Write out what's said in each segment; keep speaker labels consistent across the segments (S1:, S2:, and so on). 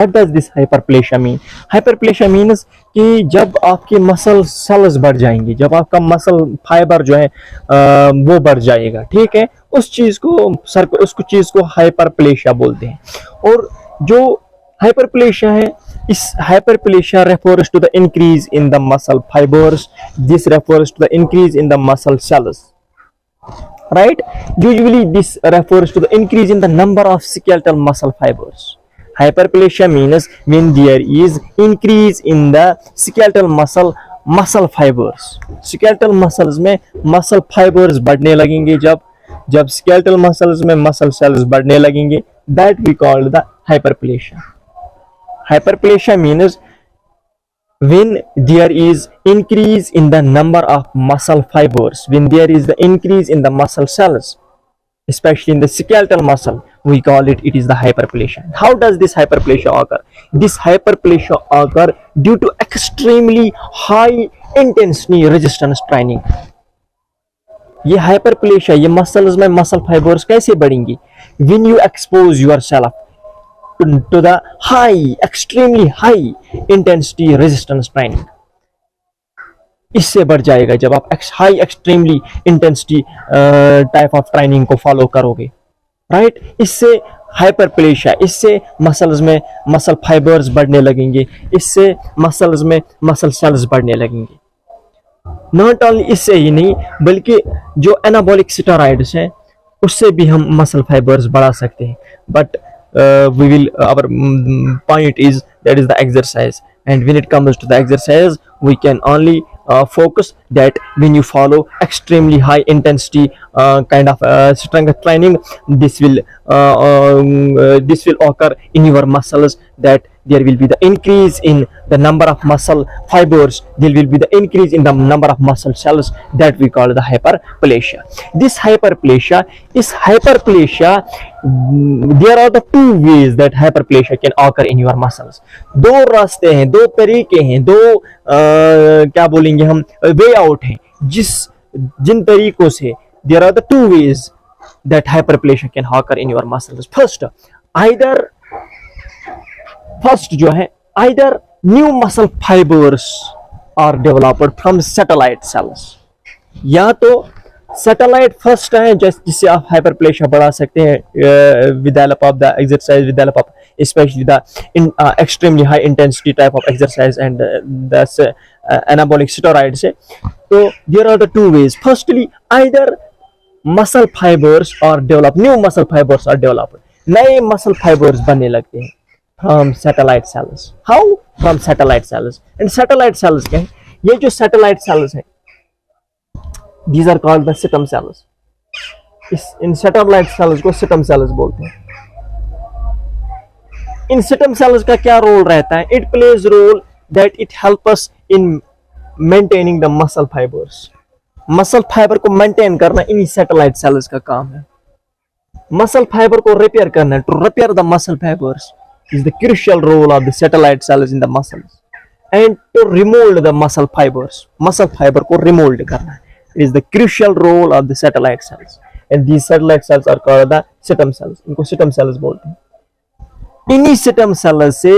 S1: What does this hyperplasia mean? Hyperplasia means कि जब आपके मसल सेल्स बढ़ जाएंगे, जब आपका मसल फाइबर जो है वो बढ़ जाएगा, ठीक है, उस चीज को हाइपरप्लेशिया बोलते हैं। और जो हाइपरप्लेशिया है, इस hyperplasia refers to the increase in the muscle fibers. This refers to the increase in the muscle cells, right? Usually this refers to the increase in the number of skeletal muscle fibers. Hyperplasia means when there is increase in the skeletal muscle fibers. Skeletal muscles में muscle fibers बढ़ने लगेंगे, जब skeletal muscles में muscle cells बढ़ने लगेंगे, that we call the hyperplasia. Hyperplasia means when there is increase in the number of muscle fibers, when there is the increase in the muscle cells, especially in the skeletal muscle, we call it is the hyperplasia. How does this hyperplasia occur? This hyperplasia occur due to extremely high intensity resistance training. ये hyperplasia, ये muscles में muscle fibers कैसे बढ़ेंगी? When you expose yourself to the extremely high intensity resistance training, इससे बढ़ जाएगा जब आप high extremely intensity type of training को फॉलो करोगे, राइट? इससे हाइपरप्लेशिया, इससे मसल्स में मसल फाइबर्स बढ़ने लगेंगे, इससे मसल्स में मसल सेल्स बढ़ने लगेंगे। नॉट ओनली इससे ही नहीं, बल्कि जो एनाबॉलिक स्टेरॉइड्स हैं उससे भी हम मसल फाइबर्स बढ़ा सकते हैं। But we will our point is that is the exercise, and when it comes to the exercise we can only focus that when you follow extremely high intensity kind of strength training, this will occur in your muscles, that there will be the increase in the number of muscle fibers, there will be the increase in the number of muscle cells, that we call the hyperplasia. This hyperplasia, there are the two ways that hyperplasia can occur in your muscles. दो रास्ते हैं, दो तरीके हैं, दो क्या बोलेंगे हम, वे आउट हैं, जिन तरीकों से there are the two ways that hyperplasia can occur in your muscles. First जो है, either new muscle fibers are developed from satellite cells, या तो सैटेलाइट फर्स्ट है जिससे आप हाइपरप्लेशिया बढ़ा सकते हैं with the help of the exercise, with the help of especially the extremely high intensity type of exercise and that's anabolic steroids है। तो there are the two ways. Firstly, either muscle fibers are developed, new muscle fibers are developed, नए muscle fibers बनने लगते हैं from satellite cells. How? From satellite cells. And satellite cells क्या है? ये जो satellite cells हैं, these are called the stem cells. In satellite cells को stem cells बोलते हैं। इन stem cells का क्या रोल रहता है? It plays role that it helps us in maintaining the muscle fibers. Muscle fibre को मेंटेन करना इन्हीं सैटेलाइट सेल्स का काम है। मसल फाइबर को रिपेयर करना, to repair the muscle fibres is the crucial role of the satellite cells in the muscles, and to remold the muscle fibers, muscle fiber को remold करना is the crucial role of the satellite cells, and these satellite cells are called the stem cells. इनको stem cells बोलते हैं। इन्हीं stem cells से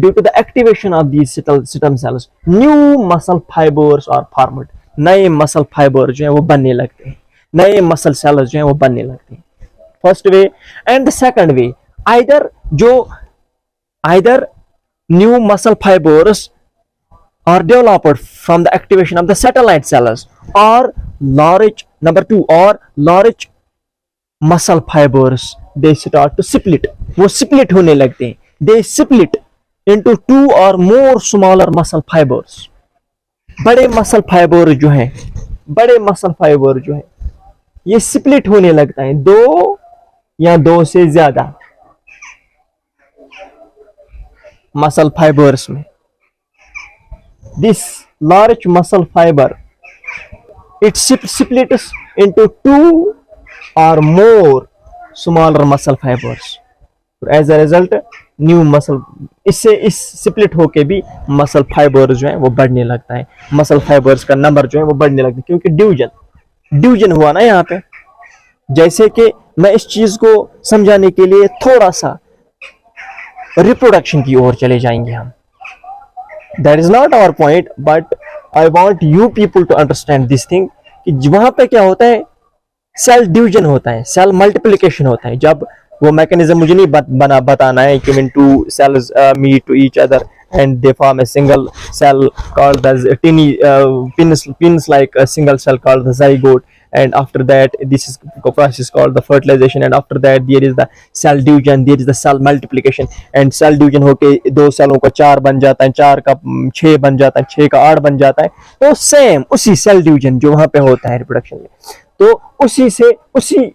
S1: due to the activation of these stem cells, new muscle fibers are formed. नए muscle fibre जो है वो बनने लगते हैं, नए मसल सेल्स जो है वो बनने लगते हैं। First way and the second way, either new muscle fibers are developed from the activation of the satellite cells, or large muscle fibers they start to split. वो split होने लगते हैं, they split into two or more smaller muscle fibers. बड़े muscle fibre जो हैं ये split होने लगता है दो या दो से ज्यादा मसल फाइबर्स में। This large muscle fibre it splits into two or more smaller muscle fibers. As a result, new muscle, इससे इस स्प्लिट होके भी मसल फाइबर जो है वो बढ़ने लगता है, मसल फाइबर्स का नंबर जो है वो बढ़ने लगता है, क्योंकि ड्यूजन हुआ ना यहाँ पे। जैसे कि मैं इस चीज को समझाने के लिए थोड़ा सा रिप्रोडक्शन की ओर चले जाएंगे हम। That is not our point, but I want you people to understand this thing कि वहां पे क्या होता है, सेल डिवीजन होता है, सेल मल्टीप्लिकेशन होता है। जब वो मैकेनिज्म मुझे नहीं बताना है कि when two cells meet to each other and they form a single cell called as a tiny pins like a single cell called the zygote, and after that this is process called the fertilization, and after that there is the cell division, there is the cell multiplication, and cell division होके दो सेलों का 4 बन जाता है, 4 का 6 बन जाता है, 6 का 8 बन जाता है। तो सेम उसी सेल डिवीजन जो वहां पे होता है रिप्रोडक्शन में, तो उसी से उसी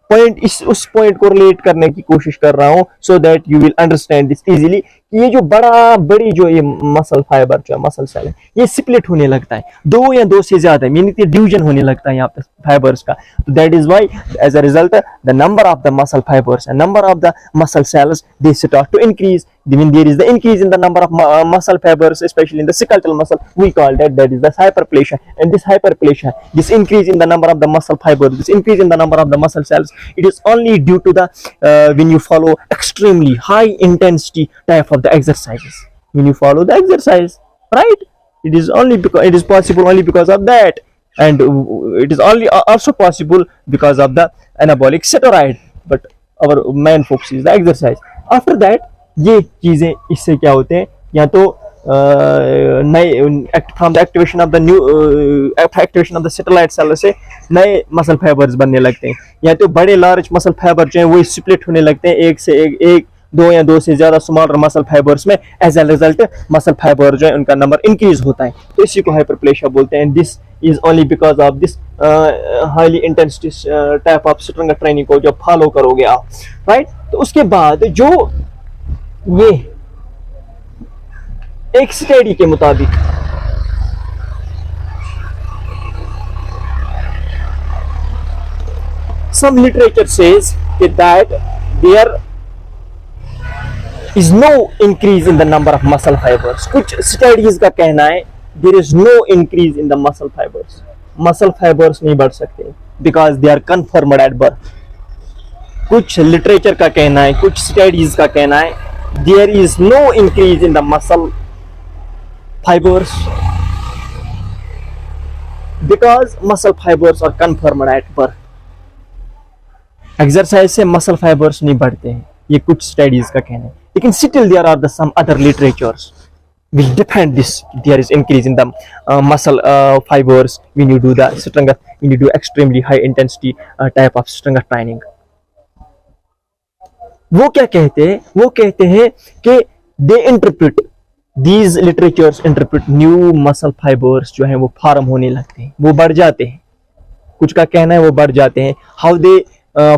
S1: पॉइंट उस पॉइंट को रिलेट करने की कोशिश कर रहा हूं, so that you will understand this easily कि ये जो बड़ी जो ये मसल फाइबर जो है, मसल सेल है, ये स्प्लिट होने लगता है, 2 या 2 से ज्यादा मीनिंग डिवीजन होने लगता है यहाँ पे फाइबर्स का। तो that is why as a result the number of the muscle fibres and number of the muscle cells they start to increase. When there is the increase in the number of muscle fibers, especially in the skeletal muscle, we call that is the hyperplasia. And this hyperplasia, this increase in the number of the muscle fibers, this increase in the number of the muscle cells, it is only due to the when you follow extremely high intensity type of the exercises. When you follow the exercise, right? It is only because it is possible only because of that, and it is only also possible because of the anabolic steroid. But our main focus is the exercise. After that, ये चीजें इससे क्या होते हैं, या तो नए from the activation of the new activation of the satellite cell से नए मसल फाइबर्स बनने लगते हैं, या तो बड़े लार्ज मसल फाइबर जो हैं वो स्प्लिट होने लगते हैं एक से एक 2 या 2 से ज्यादा स्मॉलर मसल फाइबर्स में। As a result muscle fibre जो है उनका नंबर इंक्रीज होता है, तो इसी को हाइपरप्लेशिया बोलते हैं। This is only because of this highly intensity type of strength training को जब फॉलो करोगे आप, राइट। तो उसके बाद जो ये एक स्टडी के मुताबिक some literature says that there is no increase in the number of muscle fibers. कुछ स्टडीज का कहना है there is no increase in the muscle fibers. Muscle fibres नहीं बढ़ सकते because they are confirmed at birth. कुछ literature का कहना है, कुछ स्टडीज का कहना है there is no increase in the muscle fibers because muscle fibers are confirmed at birth. Exercise से मसल फाइबर्स नहीं बढ़ते हैं, ये कुछ स्टडीज का कहना है, लेकिन still there are the some other literatures will defend this. There is increase in the muscle fibers when you do the stronger, when you do extremely high intensity type of stronger training. वो क्या कहते हैं, वो कहते हैं कि they interpret these literatures interpret new muscle fibers जो हैं वो फॉर्म होने लगते हैं, वो बढ़ जाते हैं। कुछ का कहना है वो बढ़ जाते हैं। how they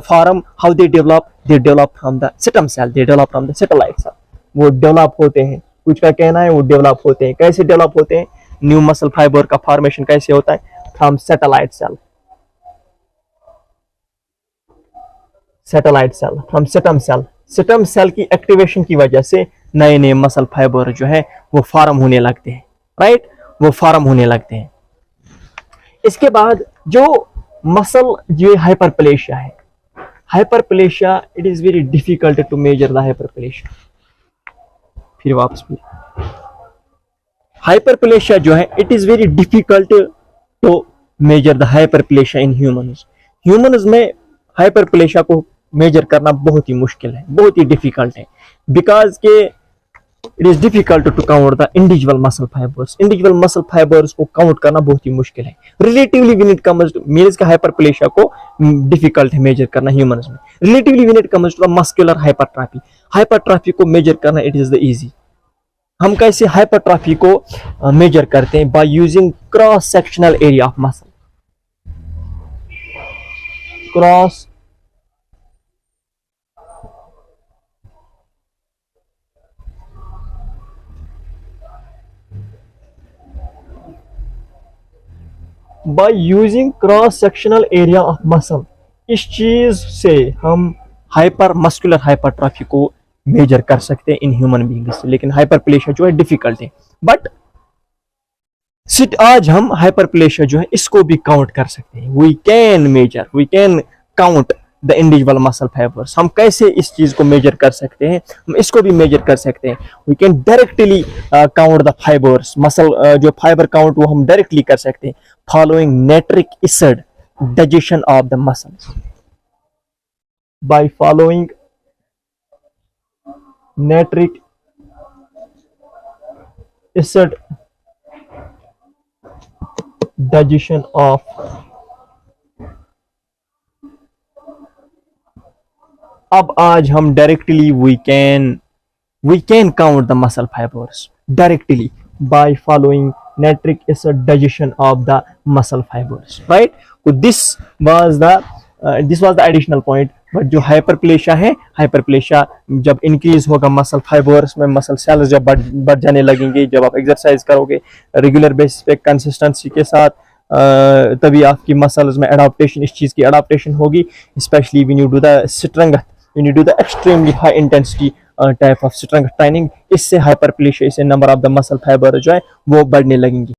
S1: form, how they develop from the stem cell, they develop from the satellite cell, वो डेवलप होते हैं। कुछ का कहना है वो डेवलप होते हैं। कैसे डेवलप होते हैं, न्यू मसल फाइबर का फॉर्मेशन कैसे होता है, from satellite cell, satellite cell from stem cell. Stem cell की एक्टिवेशन की वजह से नए नए मसल फाइबर जो है वो फॉर्म होने लगते हैं, राइट, वो फॉर्म होने लगते हैं। इसके बाद जो मसल जो हाइपरप्लेशिया है, hyperplasia it is very difficult to measure the hyperplasia. फिर वापस हाइपरप्लेशिया जो है it is very difficult to measure the hyperplasia in humans. Humans में हाइपरप्लेशिया को मेजर करना बहुत ही मुश्किल है, बहुत ही डिफिकल्ट है, बिकॉज के it is difficult to count the individual muscle fibres. Individual muscle fibres को काउंट करना बहुत ही मुश्किल है। Relatively when it comes to males का हाइपरप्लेशिया को डिफिकल्ट है मेजर करना ह्यूमंस में। Relatively when it comes to the muscular hypertrophy, hypertrophy को मेजर करना इट इज द इजी। हम कैसे हाइपरट्रॉफी को मेजर करते हैं, by using cross sectional area of muscle, cross by using cross sectional area of muscle. इस चीज से हम हाइपर मस्कुलर हाइपरट्रॉफी को मेजर कर सकते हैं इन ह्यूमन बीइंग्स, लेकिन हाइपरप्लेशिया जो है डिफिकल्ट है। बट आज हम हाइपरप्लेशिया जो है इसको भी काउंट कर सकते हैं। We can measure, we can count the individual muscle fibres. हम कैसे इस चीज को मेजर कर सकते हैं, हम इसको भी मेजर कर सकते हैं। We can directly count the fibres, muscle जो फाइबर काउंट वो हम डायरेक्टली कर सकते हैं following nitric acid digestion of the muscles, by following nitric acid digestion of. अब आज हम directly we can count the muscle fibres directly by following nitric acid digestion of the muscle fibers, right? So this was the additional point. But जो hyperplasia है, hyperplasia जब increase होगा muscle fibres में, muscle cells जब बढ़ जाने लगेंगे, जब आप एक्सरसाइज करोगे रेगुलर बेसिस पे कंसिस्टेंसी के साथ, तभी आपकी मसल्स में एडाप्टेशन, इस चीज़ की एडाप्टेशन होगी, specially when you do the strength, when you do the extremely high intensity type of strength training. इससे हाइपरप्लेशिया, इससे number of the muscle fibre जो है वो बढ़ने लगेंगे।